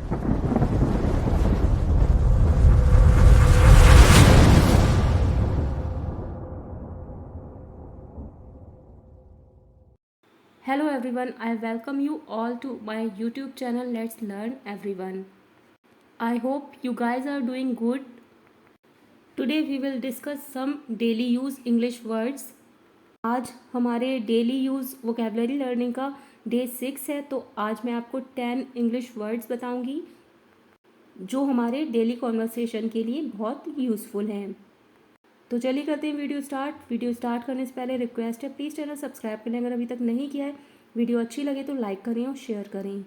Hello everyone, I welcome you all to my YouTube channel Let's Learn Everyone. I hope you guys are doing good. Today we will discuss some daily use English words. आज हमारे daily use vocabulary learning का day 6 है, तो आज मैं आपको 10 English words बताऊंगी जो हमारे डेली कॉन्वर्सेशन के लिए बहुत यूज़फुल हैं। तो चलिए करते हैं वीडियो स्टार्ट करने से पहले रिक्वेस्ट है, प्लीज़ चैनल सब्सक्राइब करें अगर अभी तक नहीं किया है। वीडियो अच्छी लगे तो लाइक करें और शेयर करें।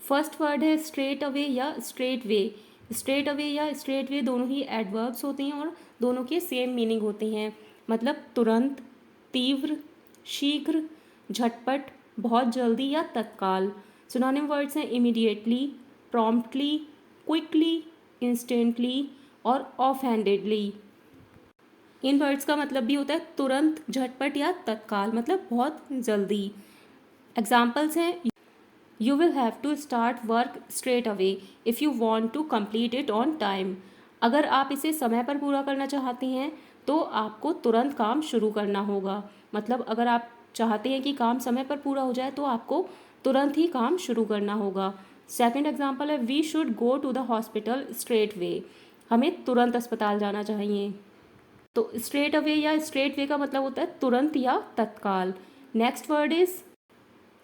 फर्स्ट वर्ड है स्ट्रेट अवे या स्ट्रेट वे। स्ट्रेट अवे या स्ट्रेट वे दोनों ही एडवर्ब्स होते हैं और दोनों के सेम मीनिंग होते हैं, मतलब तुरंत, तीव्र, शीघ्र, झटपट, बहुत जल्दी या तत्काल। सिनोनिम वर्ड्स हैं इमीडिएटली, प्रॉम्प्टली, क्विकली, इंस्टेंटली और ऑफ हैंडेडली। इन वर्ड्स का मतलब भी होता है तुरंत, झटपट या तत्काल, मतलब बहुत जल्दी। एग्जाम्पल्स हैं, you will have to start work straight away if you want to complete it on time. अगर आप इसे समय पर पूरा करना चाहते हैं तो आपको तुरंत काम शुरू करना होगा। मतलब अगर आप चाहते हैं कि काम समय पर पूरा हो जाए तो आपको तुरंत ही काम शुरू करना होगा। सेकंड एग्जाम्पल है, we should go to the hospital straight way. हमें तुरंत अस्पताल जाना चाहिए। तो स्ट्रेट अवे या स्ट्रेट वे का मतलब होता है तुरंत या तत्काल। Next word is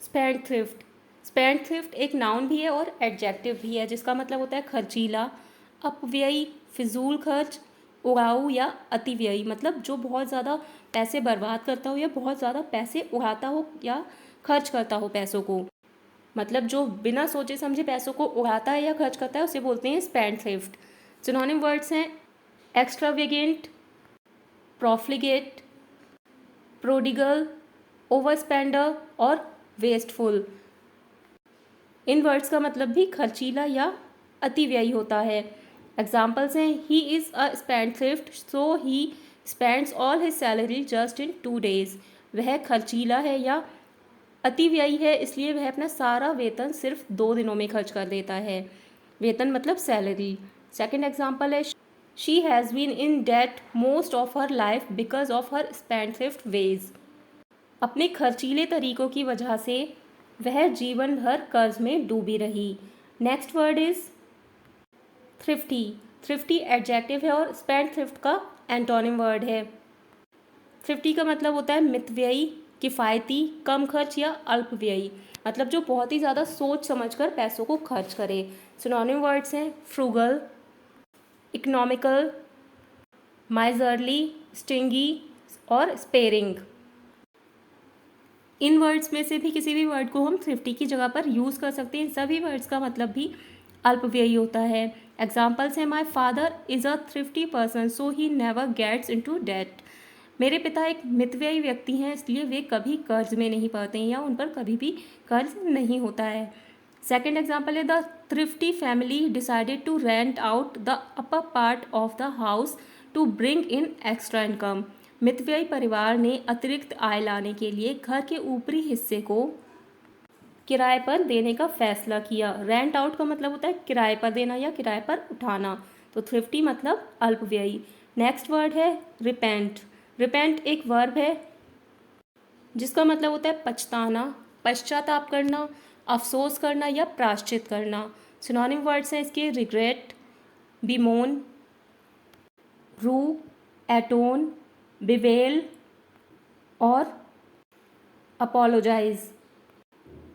spendthrift. Spendthrift एक नाउन भी है और एडजेक्टिव भी है, जिसका मतलब होता है खर्चीला, अपव्ययी, फिजूल खर्च, उड़ाऊ या अतिव्ययी, मतलब जो बहुत ज़्यादा पैसे बर्बाद करता हो या बहुत ज़्यादा पैसे उड़ाता हो या खर्च करता हो पैसों को। मतलब जो बिना सोचे समझे पैसों को उड़ाता है या खर्च करता है उसे बोलते हैं स्पेंडथ्रिफ्ट। सिनोनिम वर्ड्स हैं एक्स्ट्रावेगेंट, प्रॉफ्लिगेट, प्रोडिगल, ओवरस्पेंडर और वेस्टफुल। इन वर्ड्स का मतलब भी खर्चीला या अतिव्ययी होता है। एग्जाम्पल्स हैं, he is a spendthrift so he spends all his salary just in 2 days। वह खर्चीला है या अतिव्ययी है इसलिए वह अपना सारा वेतन सिर्फ 2 दिनों में खर्च कर देता है। वेतन मतलब सैलरी। सेकेंड एग्जाम्पल है, she has been in debt most of her life because of her spendthrift ways. अपने खर्चीले तरीकों की वजह से वह जीवन भर कर्ज में डूबी रही। Next word is thrifty. Thrifty adjective है और स्पेंडथ्रिफ्ट का एंटोनिम वर्ड है। थ्रिफ्टी का मतलब होता है मितव्ययी, किफ़ायती, कम खर्च या अल्पव्ययी, मतलब जो बहुत ही ज़्यादा सोच समझकर पैसों को खर्च करे। सिनोनिम वर्ड्स हैं फ्रूगल, इकोनॉमिकल, माइजरली, स्टिंगी और स्पेरिंग। इन वर्ड्स में से भी किसी भी वर्ड को हम थ्रिफ्टी की जगह पर यूज़ कर सकते हैं। सभी वर्ड्स का मतलब भी अल्पव्ययी होता है। एग्जाम्पल्स हैं, my father is a thrifty person so he never gets into debt. मेरे पिता एक मितव्ययी व्यक्ति हैं इसलिए वे कभी कर्ज में नहीं पड़ते हैं या उन पर कभी भी कर्ज नहीं होता है। सेकेंड एग्जाम्पल है, the thrifty family decided to rent out the upper part of the house to bring in extra income. मितव्ययी परिवार ने अतिरिक्त आय लाने के लिए घर के ऊपरी हिस्से को किराए पर देने का फैसला किया। रेंट आउट का मतलब होता है किराए पर देना या किराए पर उठाना। तो थ्रिफ्टी मतलब अल्पव्ययी। नेक्स्ट वर्ड है रिपेंट। रिपेंट एक वर्ब है जिसका मतलब होता है पछताना, पश्चाताप करना, अफसोस करना या प्रायश्चित करना। सिनोनिम वर्ड्स हैं इसके रिग्रेट, बिमोन, रू, एटोन, बिवेल और अपोलोजाइज।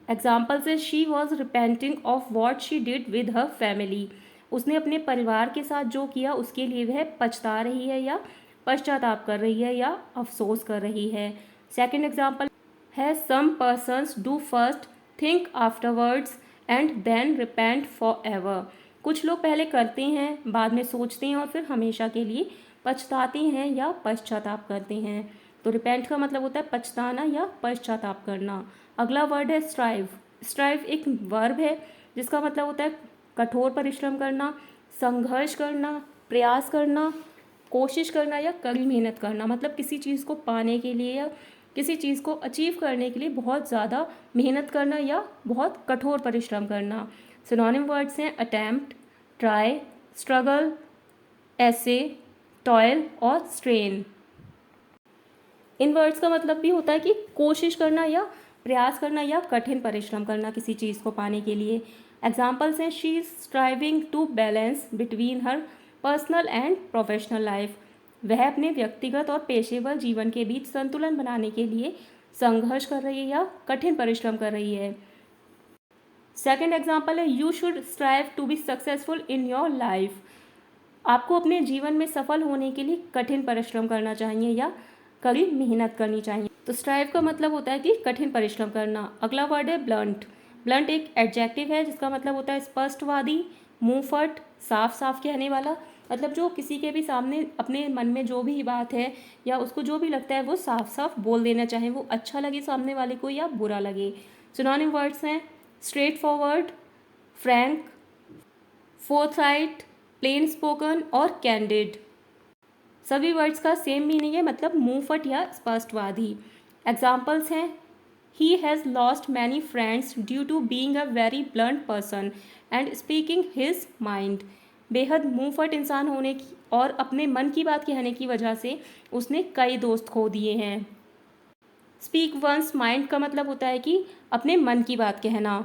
एग्जाम्पल्स है, she was repenting of what she did with her family. उसने अपने परिवार के साथ जो किया उसके लिए वह पछता रही है या पश्चाताप कर रही है या अफसोस कर रही है। सेकेंड एग्जाम्पल है, some persons do first think afterwards and then repent forever. कुछ लोग पहले करते हैं, बाद में सोचते हैं और फिर हमेशा के लिए पछताते हैं या पश्चाताप करते हैं। तो रिपेंट का मतलब होता है पछताना या पश्चाताप करना। अगला वर्ड है स्ट्राइव। स्ट्राइव एक वर्ब है जिसका मतलब होता है कठोर परिश्रम करना, संघर्ष करना, प्रयास करना, कोशिश करना या कड़ी मेहनत करना, मतलब किसी चीज़ को पाने के लिए या किसी चीज़ को अचीव करने के लिए बहुत ज़्यादा मेहनत करना या बहुत कठोर परिश्रम करना। सिनोनिम वर्ड्स हैं अटेम्प्ट, ट्राई, स्ट्रगल, ऐसे, टॉयल और स्ट्रेन। इन वर्ड्स का मतलब भी होता है कि कोशिश करना या प्रयास करना या कठिन परिश्रम करना किसी चीज़ को पाने के लिए। एग्जाम्पल्स हैं she is striving to balance between her personal and professional life. वह अपने व्यक्तिगत और पेशेवर जीवन के बीच संतुलन बनाने के लिए संघर्ष कर रही है या कठिन परिश्रम कर रही है। सेकेंड एग्जाम्पल है you should strive to be successful in your life. आपको अपने जीवन में सफल होने के लिए कठिन परिश्रम करना चाहिए या कड़ी मेहनत करनी चाहिए। तो स्ट्राइव का मतलब होता है कि कठिन परिश्रम करना। अगला वर्ड है ब्लंट। ब्लंट एक एडजेक्टिव है जिसका मतलब होता है स्पष्टवादी, मुंहफट, साफ साफ कहने वाला। मतलब जो किसी के भी सामने अपने मन में जो भी बात है या उसको जो भी लगता है वो साफ साफ बोल देना, चाहे वो अच्छा लगे सामने वाले को या बुरा लगे। सिनोनिम वर्ड्स हैं straightforward, frank, forthright, plain spoken और कैंडिड। सभी वर्ड्स का सेम मीनिंग है, मतलब मुंहफट या स्पष्टवादी। एग्जाम्पल्स हैं he has lost many friends due to being a very blunt person and speaking his mind. बेहद मुंहफट इंसान होने की और अपने मन की बात कहने की वजह से उसने कई दोस्त खो दिए हैं। स्पीक वंस माइंड का मतलब होता है कि अपने मन की बात कहना।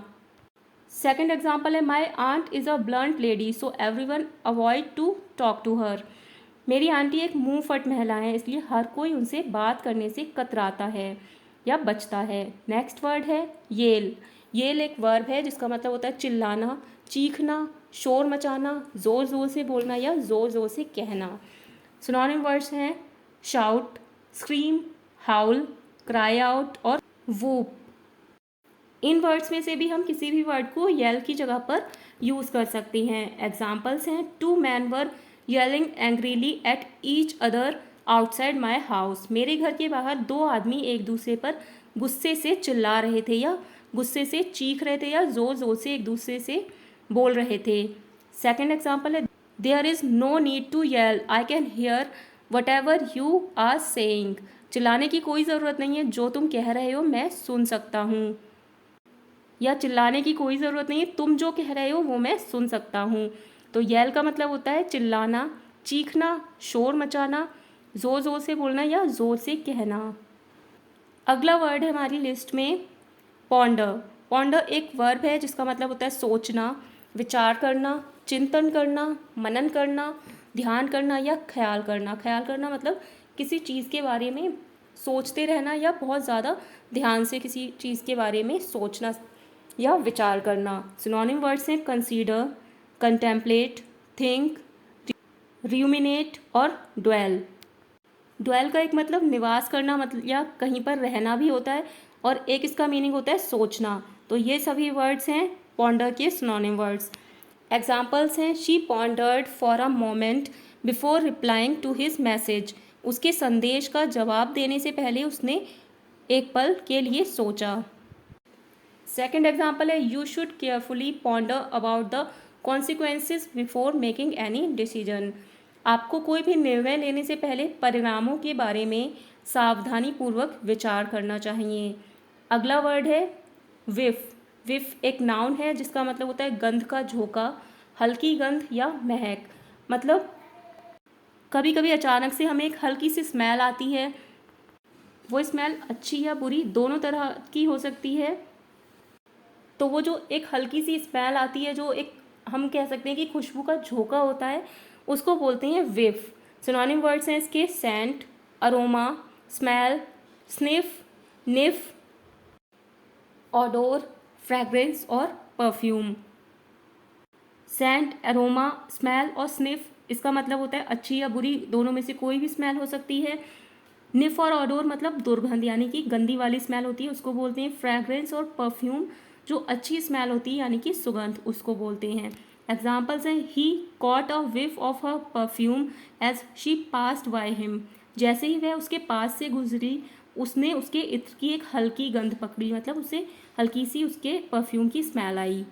सेकेंड एग्जाम्पल है my aunt is a blunt lady so everyone avoid to talk to her. मेरी आंटी एक मुंहफट महिला है इसलिए हर कोई उनसे बात करने से कतराता है या बचता है। नेक्स्ट वर्ड है येल। येल एक वर्ब है जिसका मतलब होता है चिल्लाना, चीखना, शोर मचाना, ज़ोर ज़ोर से बोलना या ज़ोर ज़ोर से कहना। सिनोनिम वर्ड्स हैं शाउट, स्क्रीम, हाउल, क्राई आउट और वूप। इन वर्ड्स में से भी हम किसी भी वर्ड को येल की जगह पर यूज़ कर सकते हैं। एग्जाम्पल्स हैं two men were yelling angrily at each other outside my house. मेरे घर के बाहर दो आदमी एक दूसरे पर गुस्से से चिल्ला रहे थे या गुस्से से चीख रहे थे या ज़ोर ज़ोर से एक दूसरे से बोल रहे थे। सेकेंड एग्जाम्पल है there is no need to yell I can hear whatever you are saying. चिल्लाने की कोई ज़रूरत नहीं है, जो तुम कह रहे हो मैं सुन सकता हूँ। या चिल्लाने की कोई ज़रूरत नहीं है, तुम जो कह रहे हो वो मैं सुन सकता हूँ। तो येल का मतलब होता है चिल्लाना, चीखना, शोर मचाना, ज़ोर ज़ोर से बोलना या ज़ोर से कहना। अगला वर्ड है हमारी लिस्ट में पॉन्डर। पॉन्डर एक वर्ब है जिसका मतलब होता है सोचना, विचार करना, चिंतन करना, मनन करना, ध्यान करना या ख्याल करना। ख्याल करना मतलब किसी चीज़ के बारे में सोचते रहना या बहुत ज़्यादा ध्यान से किसी चीज़ के बारे में सोचना या विचार करना। सिनोनिम वर्ड्स हैं कंसीडर, कंटेम्पलेट, थिंक, रूमिनेट और ड्वेल। ड्वेल का एक मतलब निवास करना मतलब या कहीं पर रहना भी होता है और एक इसका मीनिंग होता है सोचना। तो ये सभी वर्ड्स हैं पॉन्डर के सिनोनिम वर्ड्स। एग्जाम्पल्स हैं she pondered for a moment before replying to his message. उसके संदेश का जवाब देने से पहले उसने एक पल के लिए सोचा। सेकेंड एग्जाम्पल है you should carefully ponder about the consequences before making any decision. आपको कोई भी निर्णय लेने से पहले परिणामों के बारे में सावधानीपूर्वक विचार करना चाहिए। अगला वर्ड है विफ। विफ एक नाउन है जिसका मतलब होता है गंध का झोंका, हल्की गंध या महक। मतलब कभी कभी अचानक से हमें एक हल्की सी स्मेल आती है, वो स्मेल अच्छी या बुरी दोनों तरह की हो सकती है। तो वो जो एक हल्की सी स्मेल आती है, जो एक हम कह सकते हैं कि खुशबू का झोंका होता है, उसको बोलते हैं विफ। सिनोनिम वर्ड्स हैं इसके scent, aroma, smell, sniff, niff, odour, fragrance और परफ्यूम। सेंट, अरोमा, स्मेल और स्निफ इसका मतलब होता है अच्छी या बुरी, दोनों में से कोई भी स्मेल हो सकती है। निफ और ऑडोर मतलब दुर्गंध यानी कि गंदी वाली स्मेल होती है, उसको बोलते हैं फ्रैग्रेंस। और परफ्यूम जो अच्छी स्मेल होती है यानी कि सुगंध, उसको बोलते हैं। एग्जाम्पल्स हैं he caught a whiff of her perfume as she passed by him. जैसे ही वह उसके पास से गुजरी उसने उसके इत्र की एक हल्की गंध पकड़ी, मतलब उसे हल्की सी उसके परफ्यूम की स्मेल आई।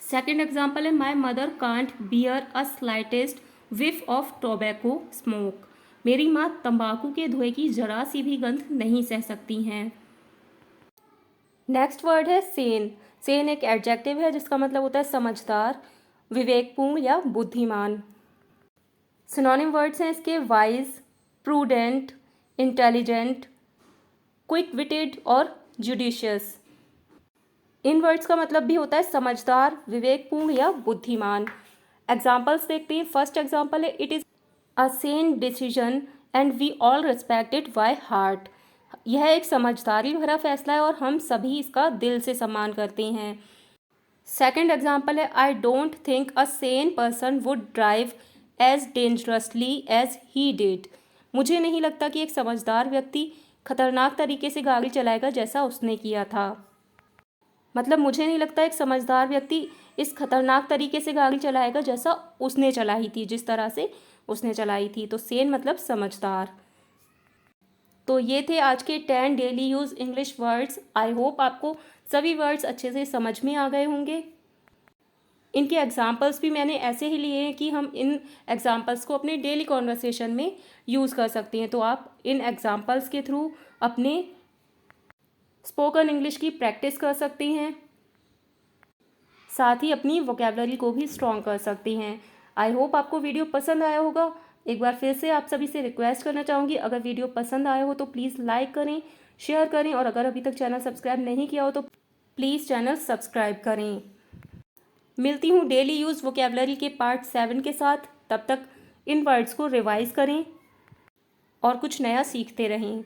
सेकेंड एग्जाम्पल है my mother can't bear a slightest whiff of tobacco smoke. मेरी माँ तंबाकू के धुएं की जरा सी भी गंध नहीं सह सकती हैं। नेक्स्ट वर्ड है सेन। सेन एक एडजेक्टिव है जिसका मतलब होता है समझदार, विवेकपूर्ण या बुद्धिमान। सिनोनिम वर्ड्स हैं इसके wise, prudent, intelligent, quick witted और जुडिशियस। इन वर्ड्स का मतलब भी होता है समझदार, विवेकपूर्ण या बुद्धिमान। एग्जाम्पल्स देखते हैं। फर्स्ट एग्जाम्पल है it is a sane decision and we all respect it by heart. यह एक समझदारी भरा फैसला है और हम सभी इसका दिल से सम्मान करते हैं। सेकेंड एग्जाम्पल है I don't think a sane person would drive as dangerously as he did. मुझे नहीं लगता कि एक समझदार व्यक्ति खतरनाक तरीके से गाड़ी चलाएगा जैसा उसने किया था। मतलब मुझे नहीं लगता एक समझदार व्यक्ति इस खतरनाक तरीके से गाड़ी चलाएगा जैसा उसने चलाई थी, जिस तरह से उसने चलाई थी। तो सेन मतलब समझदार। तो ये थे आज के 10 daily use English words. I hope आपको सभी वर्ड्स अच्छे से समझ में आ गए होंगे। इनके एग्जाम्पल्स भी मैंने ऐसे ही लिए हैं कि हम इन एग्जाम्पल्स को अपने डेली कॉन्वर्सेशन में यूज़ कर सकते हैं। तो आप इन एग्जाम्पल्स के थ्रू अपने स्पोकन इंग्लिश की प्रैक्टिस कर सकते हैं, साथ ही अपनी वोकेबलरी को भी स्ट्रॉन्ग कर सकते हैं। आई होप आपको वीडियो पसंद आया होगा। एक बार फिर से आप सभी से रिक्वेस्ट करना चाहूँगी, अगर वीडियो पसंद आया हो तो प्लीज़ लाइक करें, शेयर करें और अगर अभी तक चैनल सब्सक्राइब नहीं किया हो तो प्लीज़ चैनल सब्सक्राइब करें। मिलती हूँ डेली यूज़ वोकेबलरी के पार्ट 7 के साथ। तब तक इन वर्ड्स को रिवाइज करें और कुछ नया सीखते रहें।